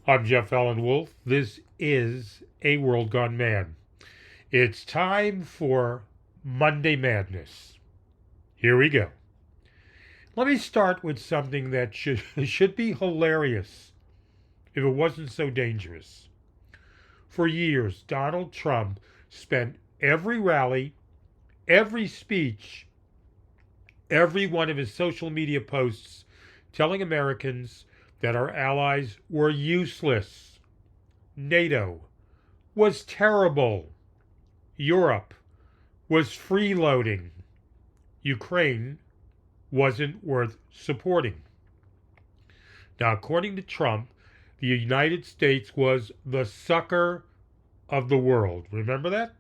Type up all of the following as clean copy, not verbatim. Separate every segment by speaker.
Speaker 1: I'm Jeff Allen Wolf. This is A World Gone Mad. It's time for Monday Madness. Here we go. Let me start with something that should be hilarious if it wasn't so dangerous. For years, Donald Trump spent every rally, every speech, every one of his social media posts telling Americans that our allies were useless. NATO was terrible. Europe was freeloading. Ukraine wasn't worth supporting. Now, according to Trump, the United States was the sucker of the world. Remember that?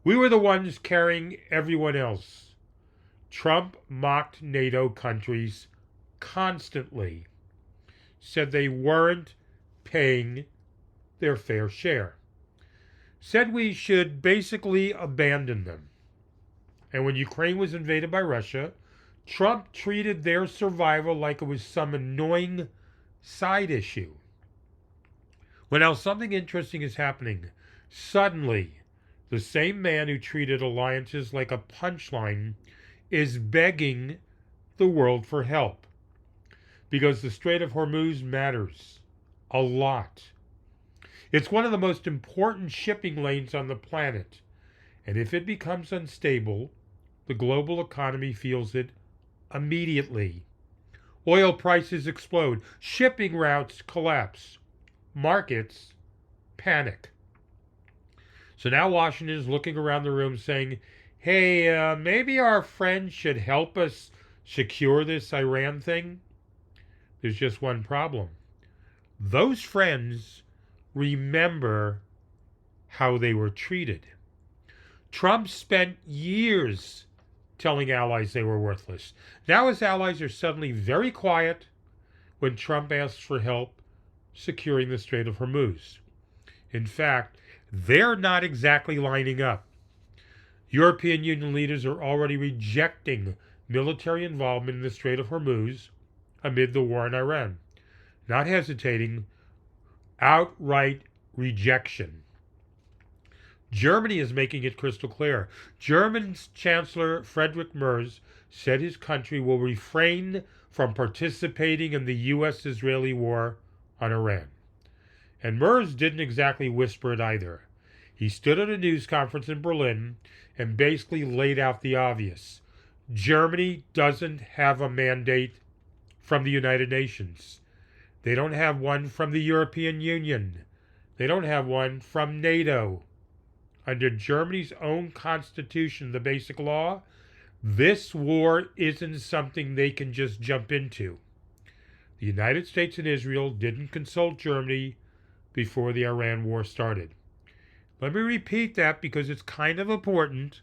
Speaker 1: We were the ones carrying everyone else. Trump mocked NATO countries constantly, said they weren't paying their fair share, said we should basically abandon them. And when Ukraine was invaded by Russia, Trump treated their survival like it was some annoying side issue. Well, now something interesting is happening. Suddenly, the same man who treated alliances like a punchline is begging the world for help, because the Strait of Hormuz matters a lot. It's one of the most important shipping lanes on the planet, and if it becomes unstable, the global economy feels it immediately. Oil prices explode, shipping routes collapse, markets panic. So now Washington is looking around the room saying, hey, maybe our friends should help us secure this Iran thing. There's just one problem. Those friends remember how they were treated. Trump spent years telling allies they were worthless. Now his allies are suddenly very quiet when Trump asks for help securing the Strait of Hormuz. In fact, they're not exactly lining up. European Union leaders are already rejecting military involvement in the Strait of Hormuz amid the war in Iran. Not hesitating, outright rejection. Germany is making it crystal clear. German's Chancellor Friedrich Merz said his country will refrain from participating in the U.S.-Israeli war on Iran. And Merz didn't exactly whisper it either. He stood at a news conference in Berlin and basically laid out the obvious. Germany doesn't have a mandate from the United Nations. They don't have one from the European Union. They don't have one from NATO. Under Germany's own constitution, the basic law, this war isn't something they can just jump into. The United States and Israel didn't consult Germany before the Iran war started. Let me repeat that because it's kind of important.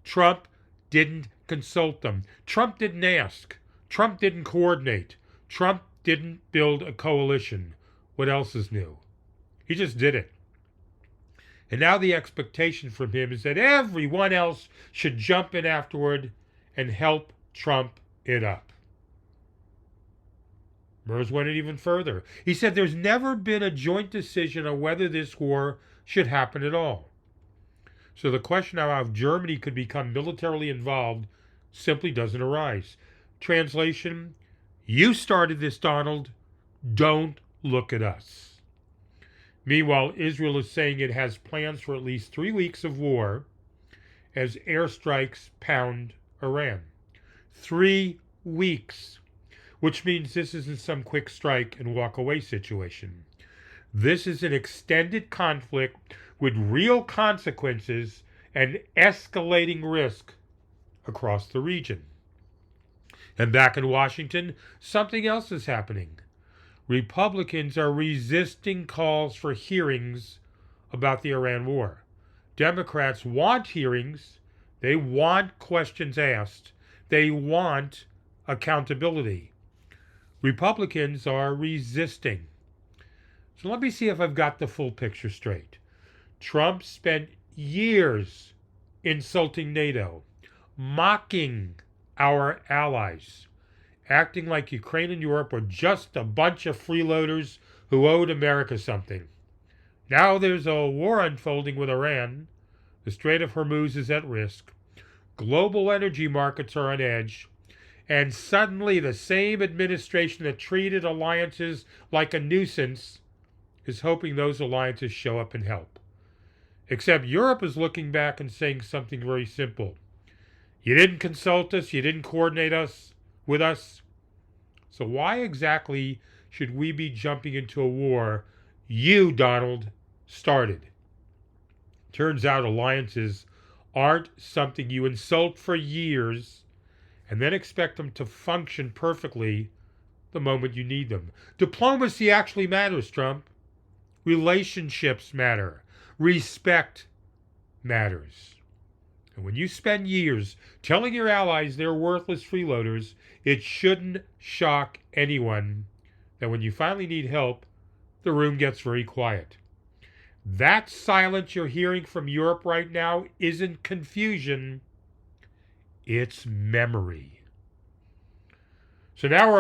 Speaker 1: Trump didn't consult them. Trump didn't ask. Trump didn't coordinate. Trump didn't build a coalition. What else is new? He just did it. And now the expectation from him is that everyone else should jump in afterward and help Trump it up. Merz went even further. He said there's never been a joint decision on whether this war should happen at all. So the question now how Germany could become militarily involved simply doesn't arise. Translation, you started this, Donald. Don't look at us. Meanwhile, Israel is saying it has plans for at least 3 weeks of war as airstrikes pound Iran. 3 weeks, which means this isn't some quick strike and walk away situation. This is an extended conflict with real consequences and escalating risk across the region. And back in Washington, something else is happening. Republicans are resisting calls for hearings about the Iran war. Democrats want hearings. They want questions asked. They want accountability. Republicans are resisting. So let me see if I've got the full picture straight. Trump spent years insulting NATO, mocking our allies, acting like Ukraine and Europe were just a bunch of freeloaders who owed America something. Now there's a war unfolding with Iran. The Strait of Hormuz is at risk. Global energy markets are on edge. And suddenly the same administration that treated alliances like a nuisance is hoping those alliances show up and help. Except Europe is looking back and saying something very simple. You didn't consult us, you didn't coordinate us with us. So why exactly should we be jumping into a war you, Donald, started? Turns out alliances aren't something you insult for years and then expect them to function perfectly the moment you need them. Diplomacy actually matters, Trump. Relationships matter. Respect matters. And when you spend years telling your allies they're worthless freeloaders, it shouldn't shock anyone that when you finally need help, the room gets very quiet. That silence you're hearing from Europe right now isn't confusion, it's memory. So now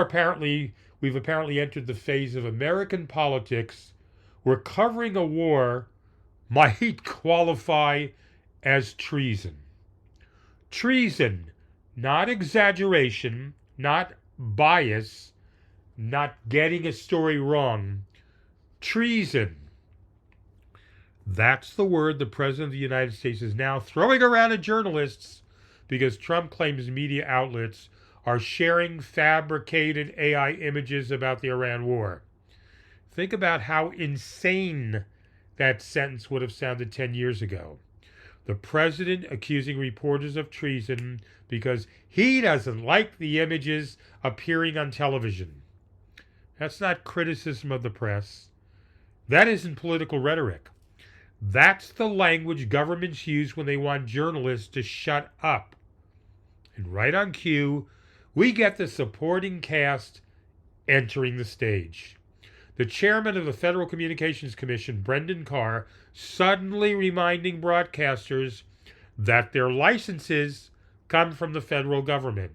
Speaker 1: we've apparently entered the phase of American politics where covering a war might qualify as treason. Treason, not exaggeration, not bias, not getting a story wrong. Treason. That's the word the President of the United States is now throwing around at journalists because Trump claims media outlets are sharing fabricated AI images about the Iran war. Think about how insane that sentence would have sounded 10 years ago. The president accusing reporters of treason because he doesn't like the images appearing on television. That's not criticism of the press. That isn't political rhetoric. That's the language governments use when they want journalists to shut up. And right on cue, we get the supporting cast entering the stage. The chairman of the Federal Communications Commission, Brendan Carr, suddenly reminding broadcasters that their licenses come from the federal government.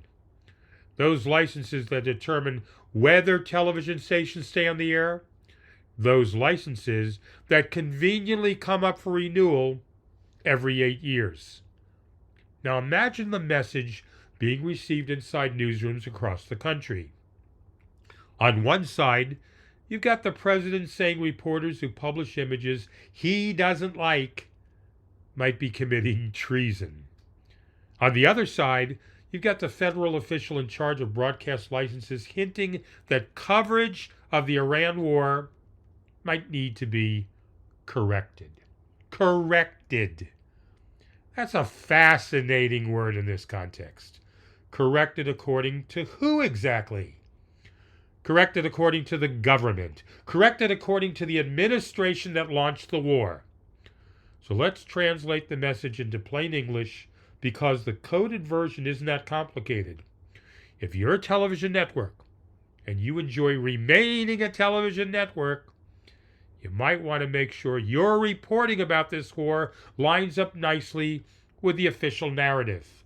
Speaker 1: Those licenses that determine whether television stations stay on the air, those licenses that conveniently come up for renewal every 8 years. Now imagine the message being received inside newsrooms across the country. On one side, you've got the president saying reporters who publish images he doesn't like might be committing treason. On the other side, you've got the federal official in charge of broadcast licenses hinting that coverage of the Iran war might need to be corrected. Corrected. That's a fascinating word in this context. Corrected according to who exactly? Corrected according to the government. Corrected according to the administration that launched the war. So let's translate the message into plain English because the coded version isn't that complicated. If you're a television network and you enjoy remaining a television network, you might want to make sure your reporting about this war lines up nicely with the official narrative.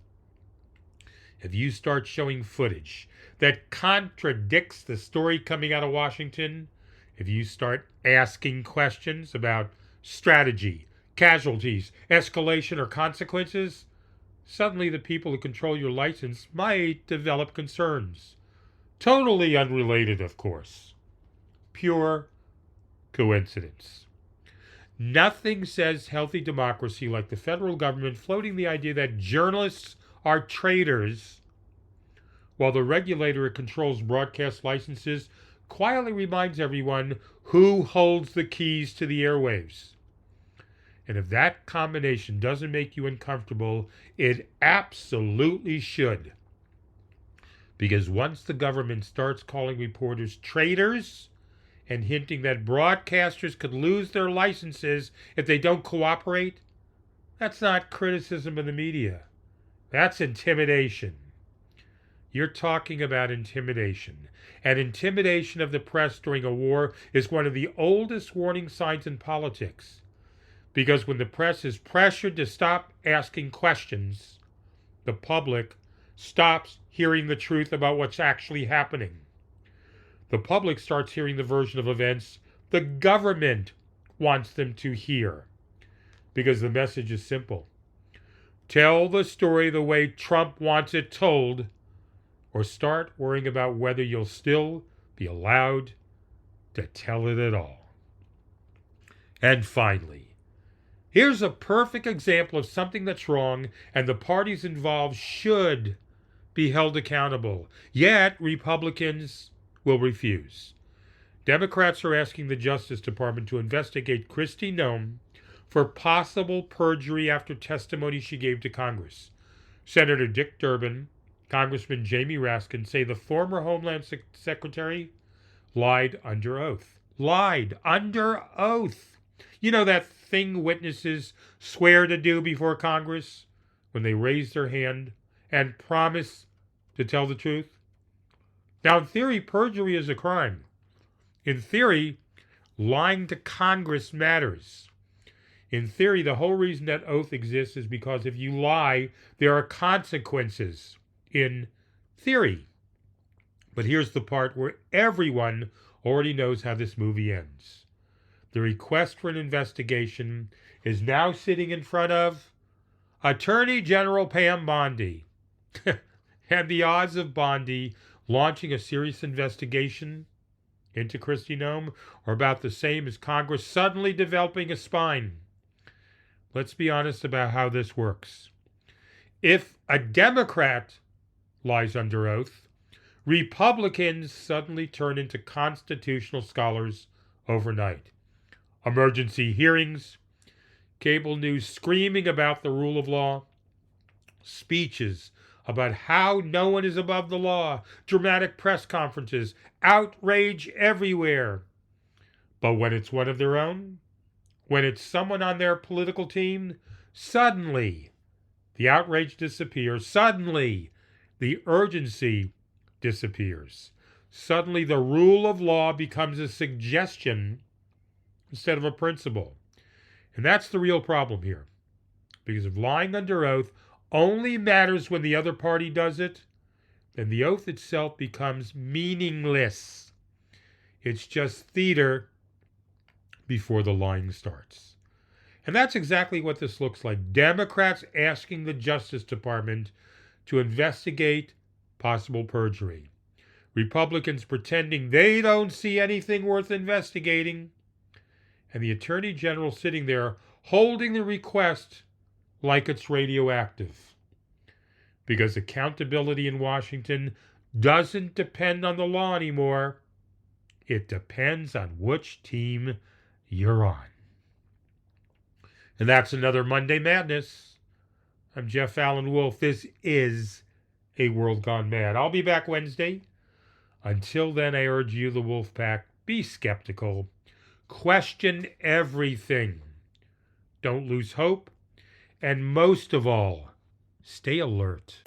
Speaker 1: If you start showing footage that contradicts the story coming out of Washington, if you start asking questions about strategy, casualties, escalation, or consequences, suddenly the people who control your license might develop concerns. Totally unrelated, of course. Pure coincidence. Nothing says healthy democracy like the federal government floating the idea that journalists are traitors, while the regulator who controls broadcast licenses quietly reminds everyone who holds the keys to the airwaves. And if that combination doesn't make you uncomfortable, it absolutely should. Because once the government starts calling reporters traitors and hinting that broadcasters could lose their licenses if they don't cooperate, that's not criticism of the media. That's intimidation. You're talking about intimidation. And intimidation of the press during a war is one of the oldest warning signs in politics. Because when the press is pressured to stop asking questions, the public stops hearing the truth about what's actually happening. The public starts hearing the version of events the government wants them to hear, because the message is simple. Tell the story the way Trump wants it told, or start worrying about whether you'll still be allowed to tell it at all. And finally, here's a perfect example of something that's wrong and the parties involved should be held accountable. Yet, Republicans will refuse. Democrats are asking the Justice Department to investigate Kristi Noem for possible perjury after testimony she gave to Congress. Senator Dick Durbin, Congressman Jamie Raskin say the former Homeland Secretary lied under oath. Lied under oath. You know that thing witnesses swear to do before Congress when they raise their hand and promise to tell the truth? Now, in theory, perjury is a crime. In theory, lying to Congress matters. In theory, the whole reason that oath exists is because if you lie, there are consequences. In theory. But here's the part where everyone already knows how this movie ends. The request for an investigation is now sitting in front of Attorney General Pam Bondi. And the odds of Bondi launching a serious investigation into Kristi Noem are about the same as Congress suddenly developing a spine. Let's be honest about how this works. If a Democrat lies under oath, Republicans suddenly turn into constitutional scholars overnight. Emergency hearings, cable news screaming about the rule of law, speeches about how no one is above the law, dramatic press conferences, outrage everywhere. But when it's one of their own, when it's someone on their political team, suddenly the outrage disappears. Suddenly the urgency disappears. Suddenly the rule of law becomes a suggestion instead of a principle. And that's the real problem here. Because if lying under oath only matters when the other party does it, then the oath itself becomes meaningless. It's just theater before the lying starts. And that's exactly what this looks like. Democrats asking the Justice Department to investigate possible perjury. Republicans pretending they don't see anything worth investigating. And the Attorney General sitting there holding the request like it's radioactive. Because accountability in Washington doesn't depend on the law anymore. It depends on which team you're on. And that's another Monday Madness. I'm Jeff Allen Wolf. This is A World Gone Mad. I'll be back Wednesday. Until then, I urge you, the Wolf Pack, be skeptical. Question everything. Don't lose hope. And most of all, stay alert.